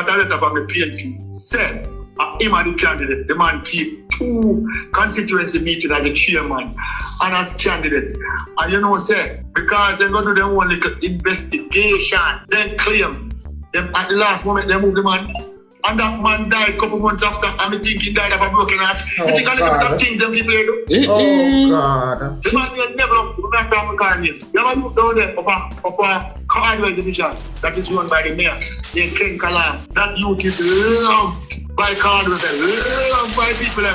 got a letter from the PNP said him and the candidate, the man keep 2 constituency meetings as a chairman and as candidate. And you know, say, because they're going to do their own little investigation, then claim them at the last moment they move the man. And that man died a couple months after, and I think he died of a broken heart. You think a little bit of things them people do? Oh God. The man will never remember the car name. You ever look down there up a Cardwell division that is run by the mayor, named Ken Kalam. That youth is loved by Cardwell, loved by people.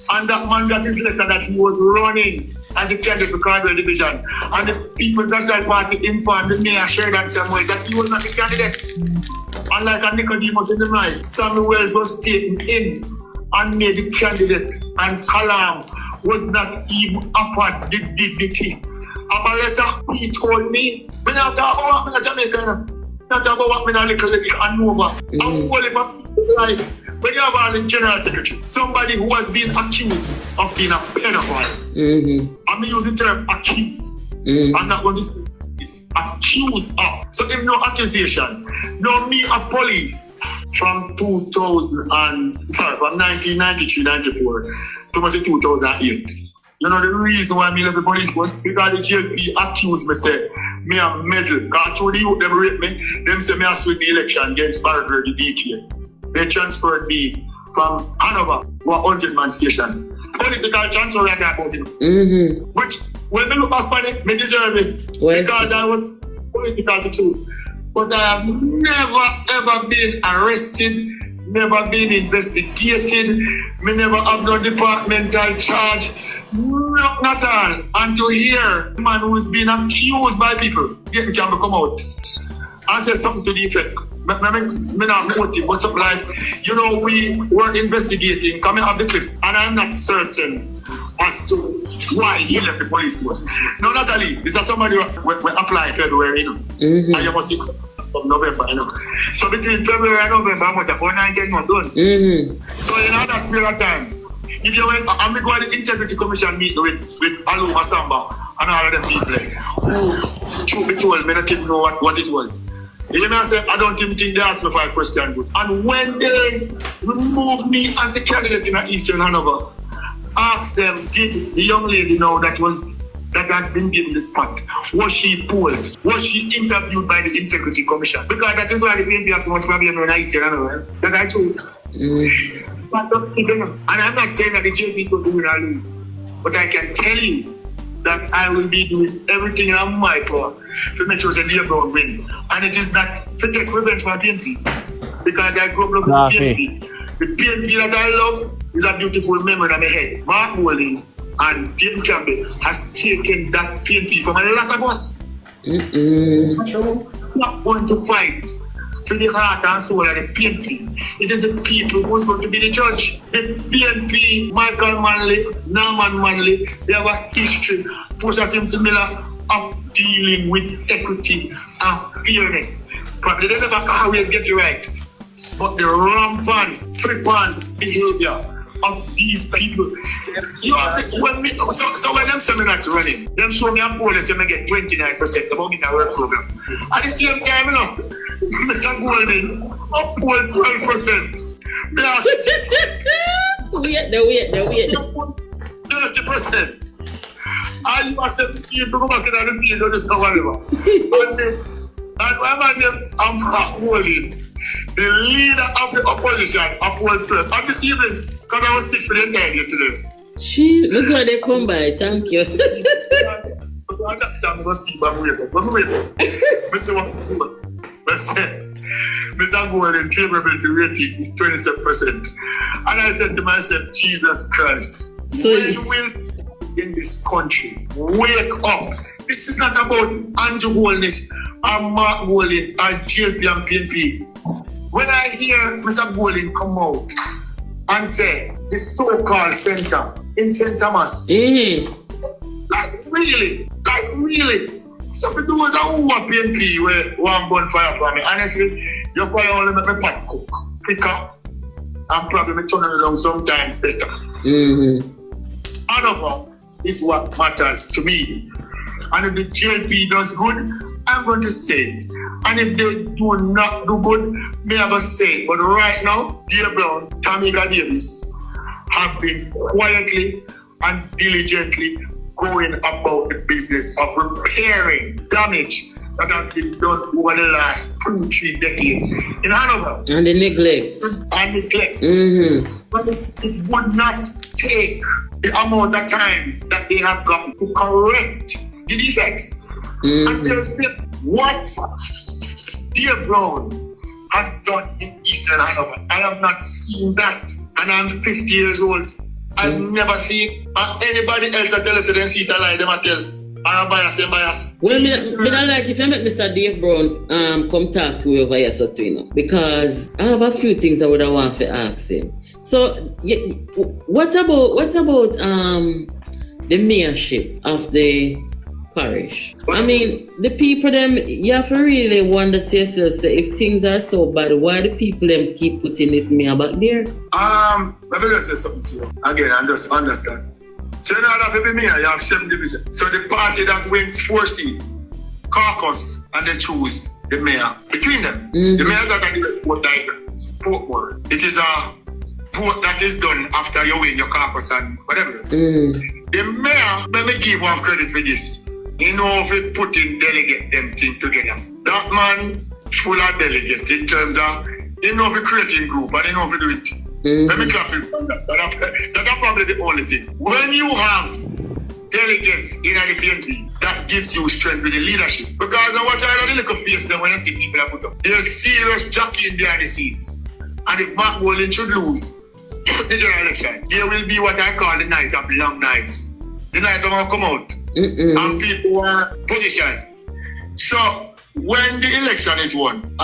And that man got his letter that he was running as a candidate for Cardwell division. And the People's National Party informed the mayor, shared that same way, that he was not the candidate. Unlike a Nicodemus in the night, Samuel Wells was taken in and made the candidate, and Kalam was not even offered the dignity. A letter he told me, I'm not talking about what I'm Jamaica, not talking about what I'm little Hanover. I'm only for like, when you have all the general secretary, somebody who has been accused of being a pedophile. I'm using the term accused. I'm not going to say is accused of. So if no accusation, no me a police from 1993, 94 to 2008. You know the reason why me left the police was because the JLP accused me, say me a medal. Because through the youth them rape me, them say me a swing the election against Barber, the DK. They transferred me from Hanover to a 100-man station. Political transfer like that about it. Which, when I look back on it, I deserve it. Because I was political the truth. But I have never ever been arrested, never been investigated, me never have no departmental charge. Not all. And to hear a man who is being accused by people, get me can come out and say something to the effect. Me not motive, but something like, you know, we were investigating, coming up the clip, and I'm not certain as to why he left the police force. No, Natalie, this is somebody who applied February, you know, and you must see from November, you know. So between February and November, how much? About 9-10 months done. So in that period of time, if you went, I'm going to the Integrity Commission meeting with Alu Masamba and all of them people who, truth be told, me not even know what it was. You know, I don't even think they asked me for a question. And when they removed me as the candidate in Eastern Hanover, asked them, did the young lady know that has been given the spot? Was she polled? Was she interviewed by the Integrity Commission? Because that is why the PNP has so much problem in Eastern Hanover. That I told. But and I'm not saying that the JLP is going to win or lose. But I can tell you that I will be doing everything in my power to make sure that they don't win. And it is not to take revenge for PNP. Because I grew up loving PNP. The PNP that I love is a beautiful memory in my head. Mark Wolin and David Campbell has taken that PNP from a lot of us. Not going to fight for the heart and soul of the PNP. It is the people who's going to be the judge. The PNP, Michael Manley, Norman Manley, they have a history, Portia Simpson Miller, of dealing with equity and fairness. Probably they never always get it right. But the rampant, flippant behavior of these people. You have to, when them say me not running, them show me a poll and say me get 29% about me in a work program. At the same time, you know, Mr. Golden, up poll 12%. Wait. 30%. And you must have people go back in the field or this or whatever. And my man, I'm holding. The leader of the opposition, upward press. I'm deceiving because I was sick for the entire day today. Gee, look how they come by. Thank you. Mr. Golden, favorability ratings is 27%. And I said to myself, Jesus Christ, when will in this country wake up? This is not about Andrew Holness or Mark Golden or JLP and PNP. When I hear Mr. Golden come out and say the so-called center in St. Thomas, like really, so for those who are PNP where one bonfire for me, honestly, your fire only make me pot cook quicker and probably turn it around sometime better. Hanover is what matters to me. And if the JLP does good, I'm going to say it. And if they do not do good, may I just say, but right now, Dear Brown, Jamaica Davis have been quietly and diligently going about the business of repairing damage that has been done over the last 2-3 decades in Hanover. And the neglect. But it would not take the amount of time that they have got to correct the defects. And seriously, what Dear Brown has done in Eastern Hanover, I have not seen that. And I'm 50 years old. I've never seen anybody else that tell us they see it alive, them tell. I'm bias. Well, me don't like if I make Mr. Dave Brown come talk to you over here, so you know, because I have a few things I would have want to ask him. So, yeah, what about the mayorship of the parish? I mean, the people them, you have to really wonder to yourself, say, if things are so bad, why the people them keep putting this mayor back there? Let me just say something to you. Again, I just understand. So in order to be mayor, you have 7 divisions. So the party that wins 4 seats, caucus, and they choose the mayor. Between them, the mayor got a vote like football. It is a vote that is done after you win your caucus and whatever. The mayor, let me give one credit for this. He know if he put in delegate them thing together. That man full of delegate in terms of he know if he creating group and he know if he do it. Let me clap you. That's probably the only thing. When you have delegates in the PNP, that gives you strength with the leadership. Because I watch all the little face them when you see people that put up. There's serious jockeying behind the scenes. And if Mark Bolin should lose the general election, there will be what I call the night of long knives. The night of come out. And people are positioned. So when the election is won,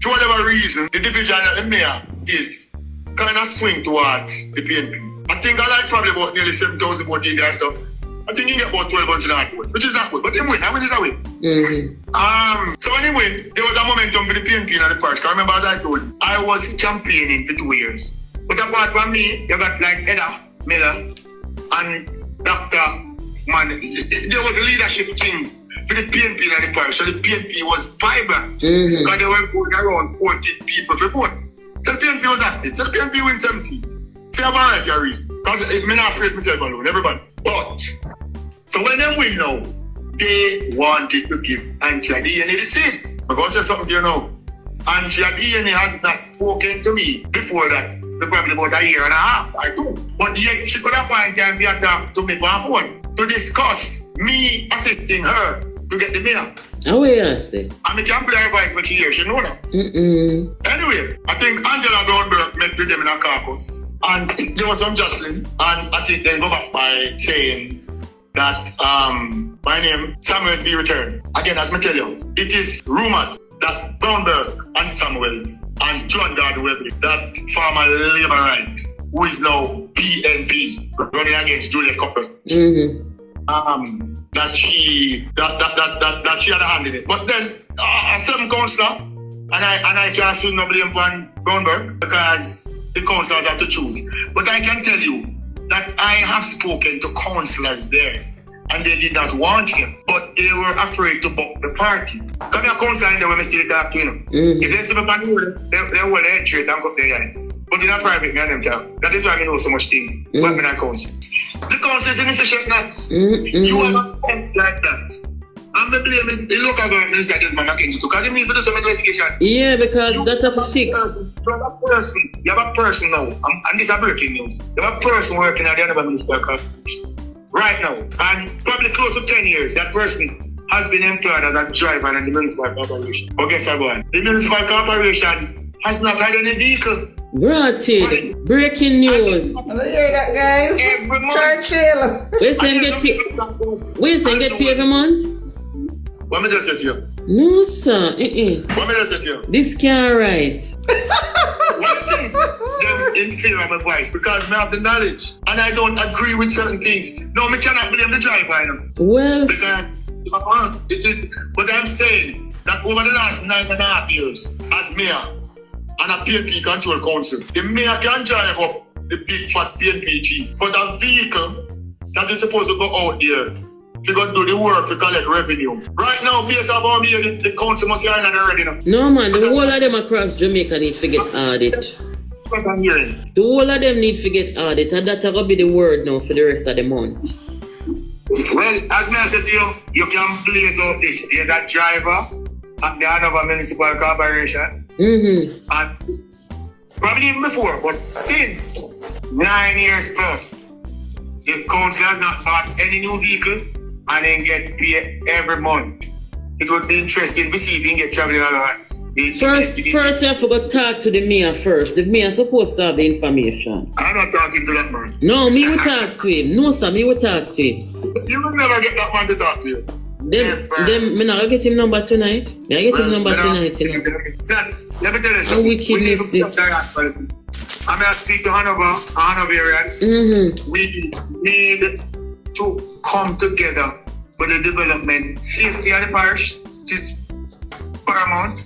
for whatever reason, the division of the mayor is kind of swing towards the PNP. I think I like probably about nearly 7,000 votes in there, so I think he get about 1,200 votes, which is not good. But he win. I win is a win. So when he win, there was a momentum for the PNP and the parish. I remember as I told you, I was campaigning for 2 years. But apart from me, you got like Edda Miller and Dr. Man. There was a leadership team for the PNP and the parish. So the PNP was vibrant. Because they were going around 14 people for vote. So the PNP was active. So the PNP win 7 seats. So you have a variety of reasons. Because I not praise myself alone, everybody. But, so when they win now, they wanted to give Andrea DNA the seat. Because there's something you know. Andrea DNA has not spoken to me before that. Probably about a year and a half, I do. But yet she could have found time to talk to me on phone to discuss me assisting her to get the mayor. How will you say? And I can play her voice when she hears, she know that. Anyway, I think Angela Brownberg met with them in a caucus. And there was some jostling. And I think they go back by saying that my name, Samuels, be returned. Again, as I tell you, it is rumored that Brownberg and Samuels and John God Webley, that former Labour right, who is now PNP, running against Juliet Copper, that she had a hand in it. But then a certain councillor, and I can't assume no blame on Brownberg because the councillors have to choose. But I can tell you that I have spoken to councillors there. And they did not want him, but they were afraid to book the party. Come here, council, and they were still talk to him. If they see me from here, they will head straight and go there. But in a private, me and them talk. That is why I know so much things. But me and council. The council is inefficient nuts. You have a point like that. I'm the blame the local government inside this man against you. Because you need to do some investigation. Yeah, because that's a fix. You have a person now, and this is breaking news. You have a person working at the Hanover Municipal Corporation. Right now, and probably close to 10 years, that person has been employed as a driver in the Municipal Corporation. But guess what? The Municipal Corporation has not had any vehicle. Granted. Breaking news. I hear that, guys. Every month. Churchill. We saying get paid every month? What me just say to you? No, sir. What me just say to you? This can't right. One thing, them in fear of my voice because I have the knowledge and I don't agree with certain things. No, me cannot blame the driver, you know. Well, because but I'm saying that over the last 9.5 years as mayor and a PNP control council, the mayor can drive up the big fat PNP Jeep, but a vehicle that is supposed to go out there to go do the work to collect revenue. Right now, based on the council must be in already now. No man, the whole of them across Jamaica need to get audit. That's what I'm hearing. The whole of them need to get audit, and that's going to be the word now for the rest of the month. Well, as I said to you, you can blaze out this. There's a driver at the Hanover Municipal Corporation. And probably even before, but since 9 years plus, the council has not bought any new vehicle and then get paid every month. It would be interesting to see if you can get traveling allowance. First, you have to talk to the mayor first. The mayor supposed to have the information. I'm not talking to that man. No, me will talk to him. No, sir, me will talk to him. You will never get that man to talk to you. Me not gonna get him number tonight. Me I get him number tonight, you know. Let me tell you something. Wicked is this? I'm going to speak to Hanoverians. We need to come together for the development. Safety of the parish, which is paramount.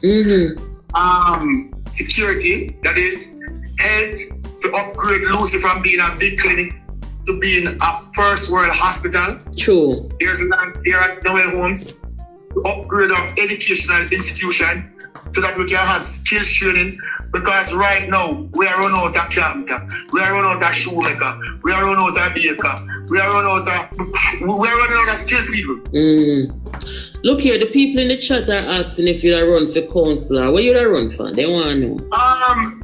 Security, that is health, to upgrade Lucy from being a big clinic to being a first world hospital. True. There's land here at Noel Homes to upgrade our educational institution so that we can have skills training, because right now we are running out of carpenter, we are running out of shoemaker, we are running out of baker, we are running out of skills people. Look here, the people in the chat are asking if you are run for councillor. What you are run for? They want to know.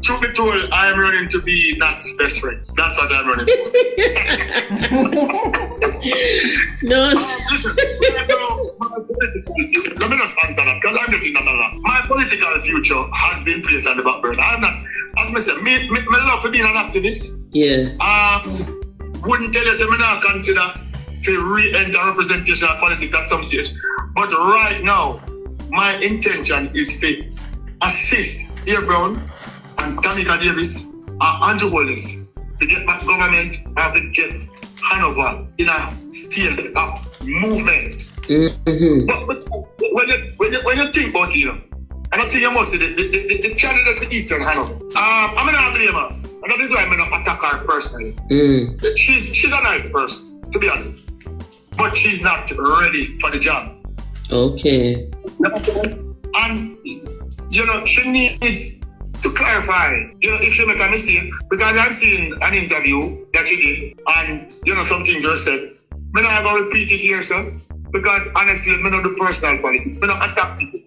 Truth be told, I am running to be Nat's best friend. That's what I'm running for. No. Listen, let me just answer that, because I'm getting that a lot. My political future has been placed on the back burner. I'm not, as I said, me love for being an activist. Yeah. Wouldn't tell you, say, me not consider to re-enter representation of politics at some stage. But right now, my intention is to assist Air Brown and Tamika Davis and Andrew Wallace to get back government and to get Hanover in a state of movement. But when you think about it, and I think you must say the candidate for Eastern Hanover. I'm not blame her, and that is why I'm not attack her personally. She's a nice person, to be honest, but she's not ready for the job. Okay. And she needs to clarify, if she make a mistake, because I've seen an interview that she did, and some things were said. I'm not going to repeat it here, sir, because honestly, I'm not the personal politics. I'm not attack people.